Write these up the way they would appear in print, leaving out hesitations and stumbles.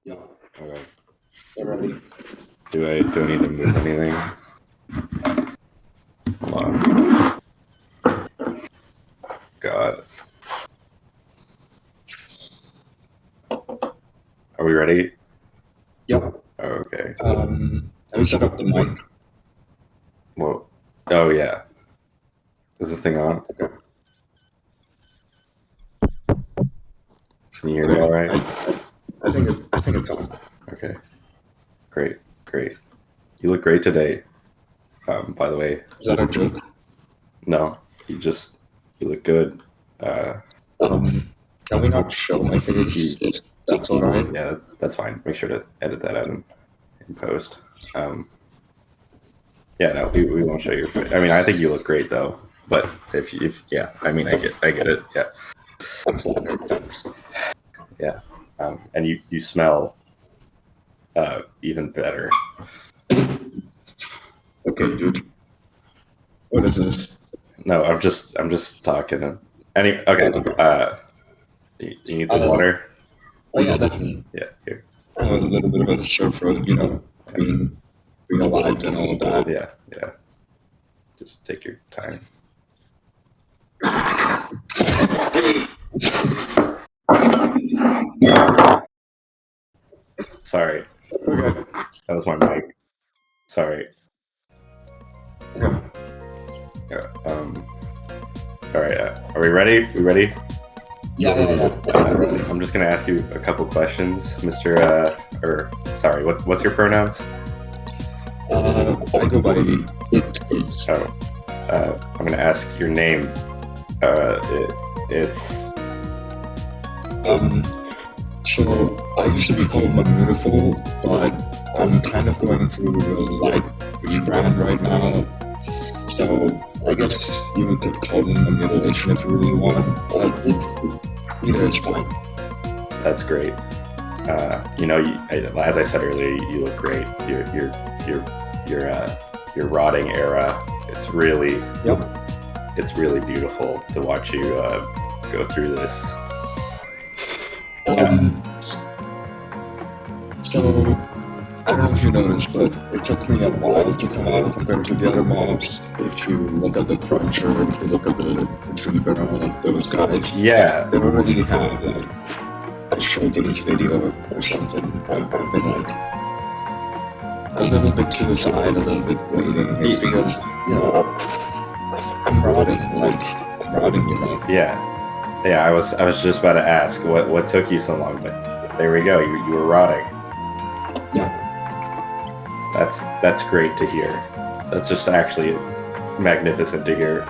Yeah, Okay. already. Do I need to move anything? Hold on. God. Are we ready? Yep. Oh, okay. Have you set up the mic? Well, oh yeah. Is this thing on? Okay. Can you hear me all right? I think it's on. Okay. Great. You look great today. By the way. Is that a joke? No, you look good. Can we not show my face if that's all right? Yeah, that's fine. Make sure to edit that out in post. Yeah, no, we won't show your face. I mean, I think you look great though. But if yeah, I mean, I get it. Yeah. I'm flattered. Thanks. Yeah. And you smell even better. Okay, dude. What is this? No, I'm just talking. Okay. You need some water? Oh yeah, definitely. Yeah, here. I have a little bit of a sore throat, being alive and all of that. Yeah. Just take your time. Sorry. Okay. That was my mic. Sorry. Okay. Yeah, all right. Are we ready? We ready? Yeah. I'm just gonna ask you a couple questions, Mr. Sorry. What's your pronouns? I go by it's. Oh. I'm gonna ask your name. It's. So I used to be called Mammutilation, but I'm kind of going through a light rebrand right now. So I guess you could call me Mammutilation if you really want. Either is fine. That's great. As I said earlier, you look great. Your rotting era. It's really. Yep. It's really beautiful to watch you go through this. So I don't know if you noticed, but it took me a while to come out compared to the other mobs. If you look at the Cruncher, if you look at the Retriever, those guys, Yeah, they already have like a showcase video or something. I've been like a little bit to the side, a little bit waiting. It's because I'm rotting, Yeah, I was just about to ask what took you so long, but there we go. You were rotting. Yeah. That's great to hear. That's just actually magnificent to hear.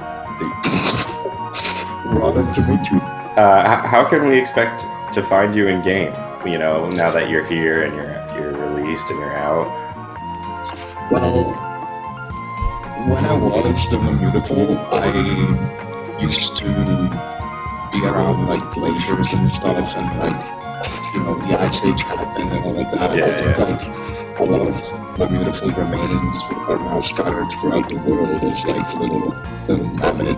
Rotting to meet you. How can we expect to find you in game? Now that you're here and you're released and you're out. Well, when I was the Mammutilation, I used to be around like glaciers and stuff, and the Ice Age happened and all of that. I think like a lot of Mammutilation remains are now scattered throughout the world as like little mammoth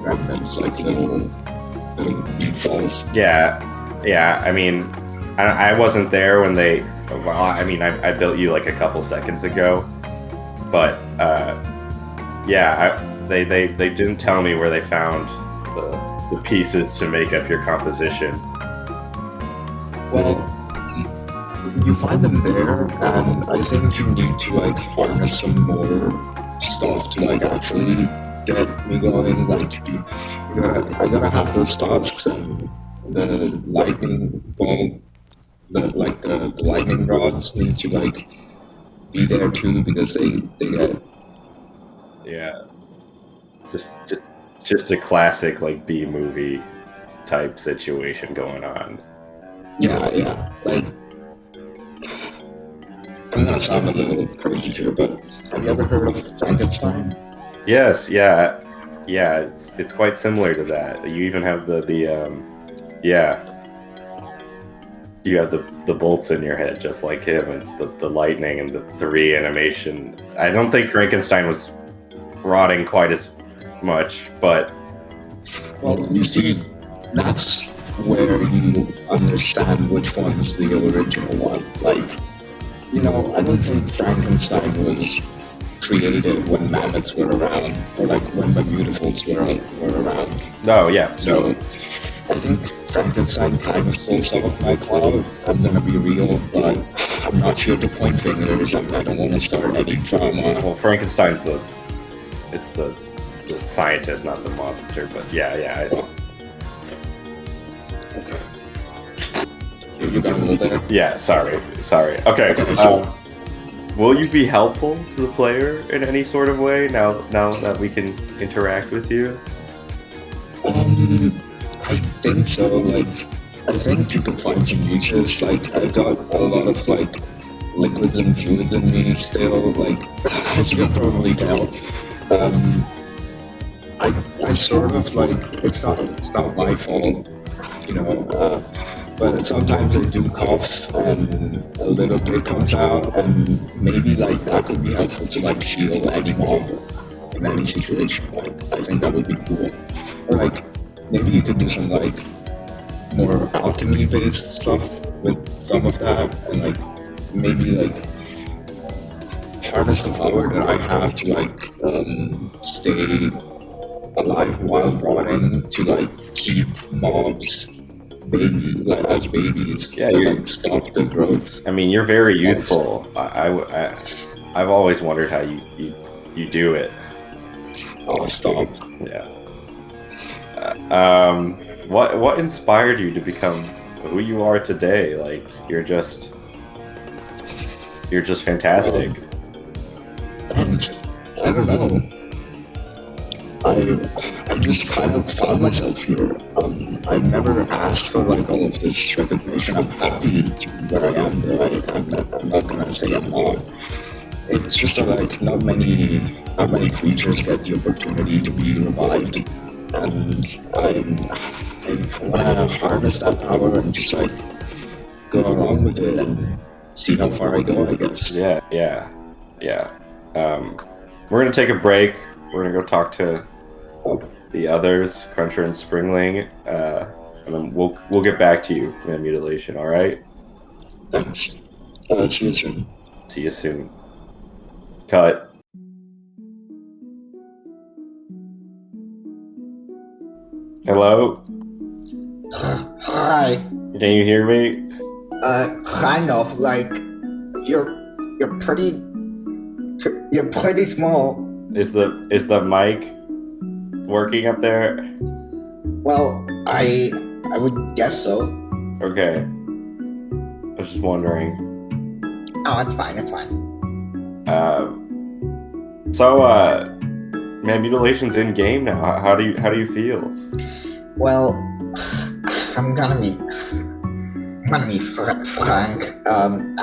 remnants, like little meatballs. Yeah. I mean, I wasn't there when they. Well, I mean, I built you like a couple seconds ago, but they didn't tell me where they found the pieces to make up your composition. Well, you find them there, and I think you need to like harness some more stuff to like actually get me going. Like I gotta have those tasks and the lightning bolt, the lightning rods need to like be there too because they get. Yeah. Just a classic like B movie type situation going on. Yeah. Like, I'm gonna sound a little crazy here, but have you ever heard of Frankenstein? Yes, yeah. It's quite similar to that. You even have you have the bolts in your head just like him, and the lightning and the reanimation. I don't think Frankenstein was rotting quite as much, but well, you see, that's where you understand which one's the original one. Like, I don't think Frankenstein was created when mammoths were around, or like when the Mammutilants were around. No, yeah. So I think Frankenstein kind of stole some of my clout. I'm gonna be real, but I'm not here to point fingers, and I don't want to start any drama. Well, Frankenstein's the scientist, not the monster. But yeah. Okay. You got me there? Yeah, sorry. Okay, so will you be helpful to the player in any sort of way now that we can interact with you? I think so. Like, I think you can find some uses. Like, I've got a lot of like liquids and fluids in me still. Like, as you can probably tell, I sort of like it's not my fault, but sometimes I do cough and a little bit comes out, and maybe like that could be helpful to like heal any mob in any situation. Like, I think that would be cool. Or like maybe you could do some like more alchemy based stuff with some of that, and like maybe like harness the power that I have to like stay alive while rotting, to like keep mobs as babies. Yeah, like stop the growth. I mean, you're very youthful. I've always wondered how you do it. Oh, stop. Yeah. What inspired you to become who you are today? Like, you're just fantastic. And I don't know. I just kind of found myself here. I've never asked for like all of this recognition. I'm happy to be where I am. I'm not gonna say I'm not. It's just that like not many creatures get the opportunity to be revived, and I wanna harness that power and just like go along with it and see how far I go, I guess. Yeah. We're gonna take a break. We're gonna go talk to the others, Cruncher and Springling, and then we'll get back to you for Mutilation. All right? Thanks. See you soon. See you soon. Cut. Hello? Hi. Can you hear me? Kind of. Like, you're pretty small. Is the mic working up there? Well, I would guess so. Okay. I was just wondering. Oh, it's fine. Man, Mutilation's in game now. How do you feel? Well, I'm gonna be frank. I'm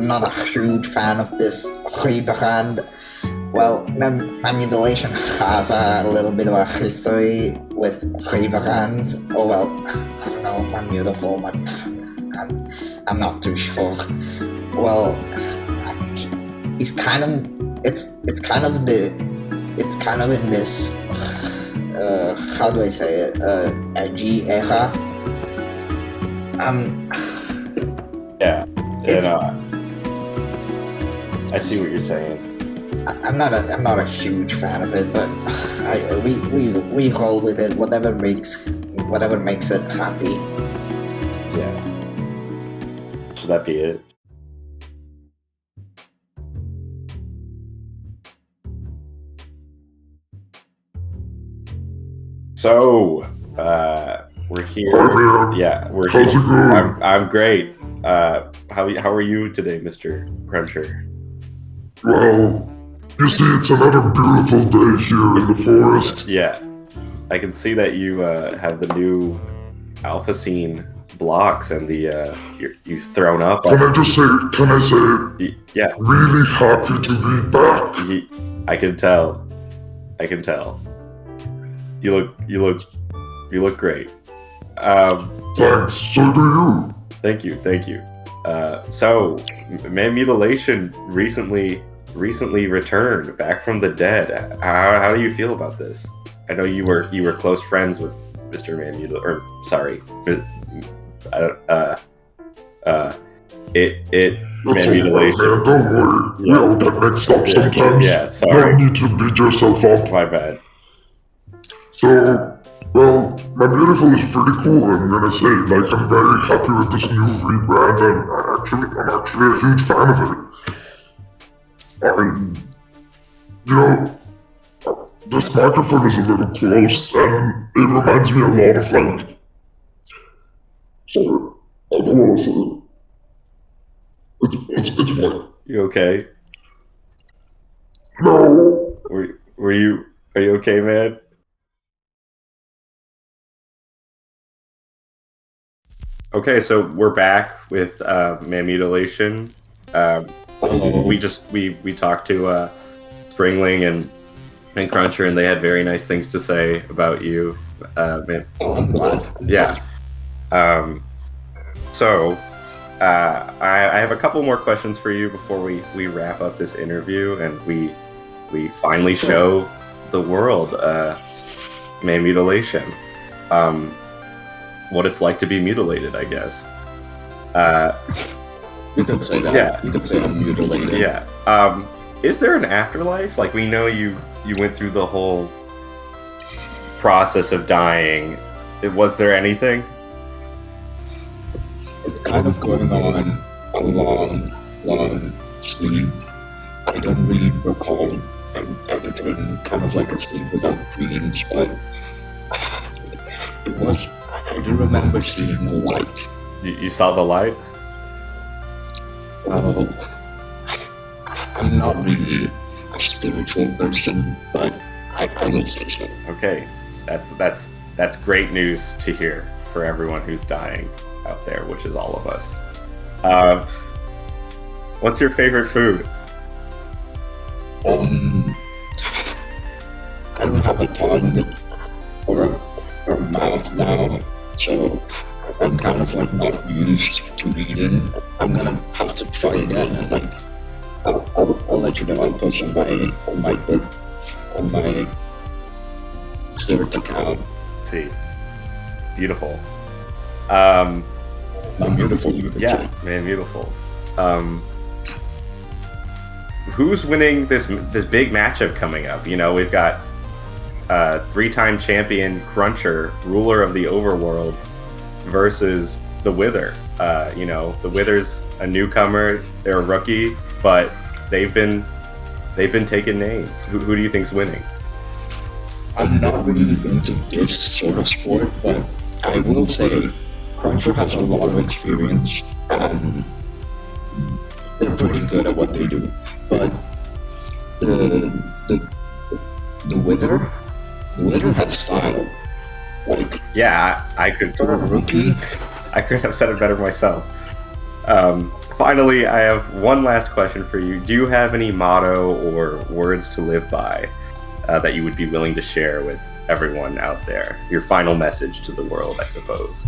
not a huge fan of this rebrand. Well, Mammutilation has a little bit of a history with rebrands. Oh well, I don't know. Mammutable, but I'm not too sure. Well, it's kind of in this how do I say it, edgy era. Yeah, I see what you're saying. I'm not a huge fan of it, but we roll with it. Whatever makes it happy. Yeah. Should that be it? So, we're here. Hi, man. Yeah, we're How's here. it going? I'm great. How are you today, Mr. Cruncher? Well, you see, it's another beautiful day here in the forest. Yeah, I can see that you have the new Alpha Scene blocks and the you've thrown up. Can I say, yeah. Really happy to be back. I can tell. You look great. Thanks. So do you. Thank you. So, Mammutilation recently returned back from the dead. How do you feel about this? I know you were close friends with Mr. Or sorry, it That's Mammutilation. alright, man. Don't worry. We all get mixed up sometimes. Yeah, sorry. No need to beat yourself up. My bad. So, well, my beautiful is pretty cool, I'm gonna say. Like, I'm very happy with this new rebrand, and I'm actually a huge fan of it. You know, this microphone is a little close, and it reminds me a lot of, like... Sorry, I don't wanna say it. It's fine. You okay? No. Are you okay, man? Okay, so we're back with Mammutilation. We talked to Springling and Cruncher, and they had very nice things to say about you. Man. Oh, I'm glad. Yeah. So I have a couple more questions for you before we wrap up this interview, and we finally show the world Mammutilation. What it's like to be mutilated, I guess. You could say that. Yeah. You could say I'm mutilated. Yeah. Is there an afterlife? Like, we know you went through the whole process of dying. Was there anything? It's kind of going on a long sleep. I don't really recall anything, kind of like a sleep without dreams, but it was, I do remember seeing a light. You saw the light? Well, I'm not really a spiritual person, but I will say so. Okay, that's great news to hear for everyone who's dying out there, which is all of us. What's your favorite food? I don't have a tongue or a mouth now, so I'm kind of like not used to eating. I'm gonna have to try again, and like I'll let you know. I'll post on my Spirit account. See, beautiful. Not beautiful, you could Yeah, say. man, beautiful. Who's winning this big matchup coming up? You know, we've got three-time champion Cruncher, ruler of the overworld, versus the Wither. You know, the Wither's a newcomer; they're a rookie, but they've been taking names. Who do you think's winning? I'm not really into this sort of sport, but I will say Cruncher has a lot of experience and they're pretty good at what they do. But the Wither has style. Like, Yeah, I could. for a rookie, I couldn't have said it better myself. Finally, I have one last question for you. Do you have any motto or words to live by that you would be willing to share with everyone out there? Your final message to the world, I suppose.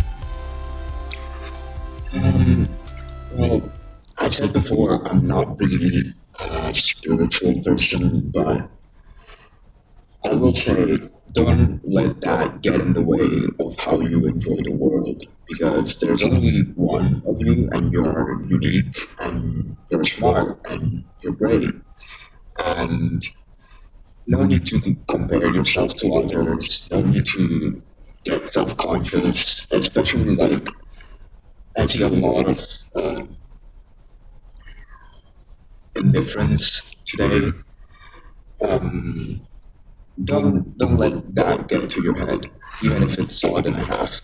well, I said before, I'm not really a spiritual person, but I will say don't let that get in the way of how you enjoy the world, because there's only one of you and you're unique and you're smart and you're great, and no need to compare yourself to others, no need to get self-conscious, especially like I see a lot of indifference today. Don't let that get to your head, even if it's solid and a half.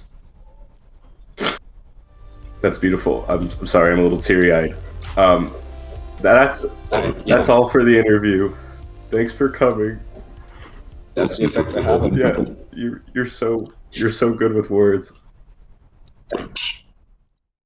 That's beautiful. I'm sorry, I'm a little teary-eyed. That's Yeah, all for the interview. Thanks for coming. that's the effect I have on Yeah, people. you're so good with words. Thanks.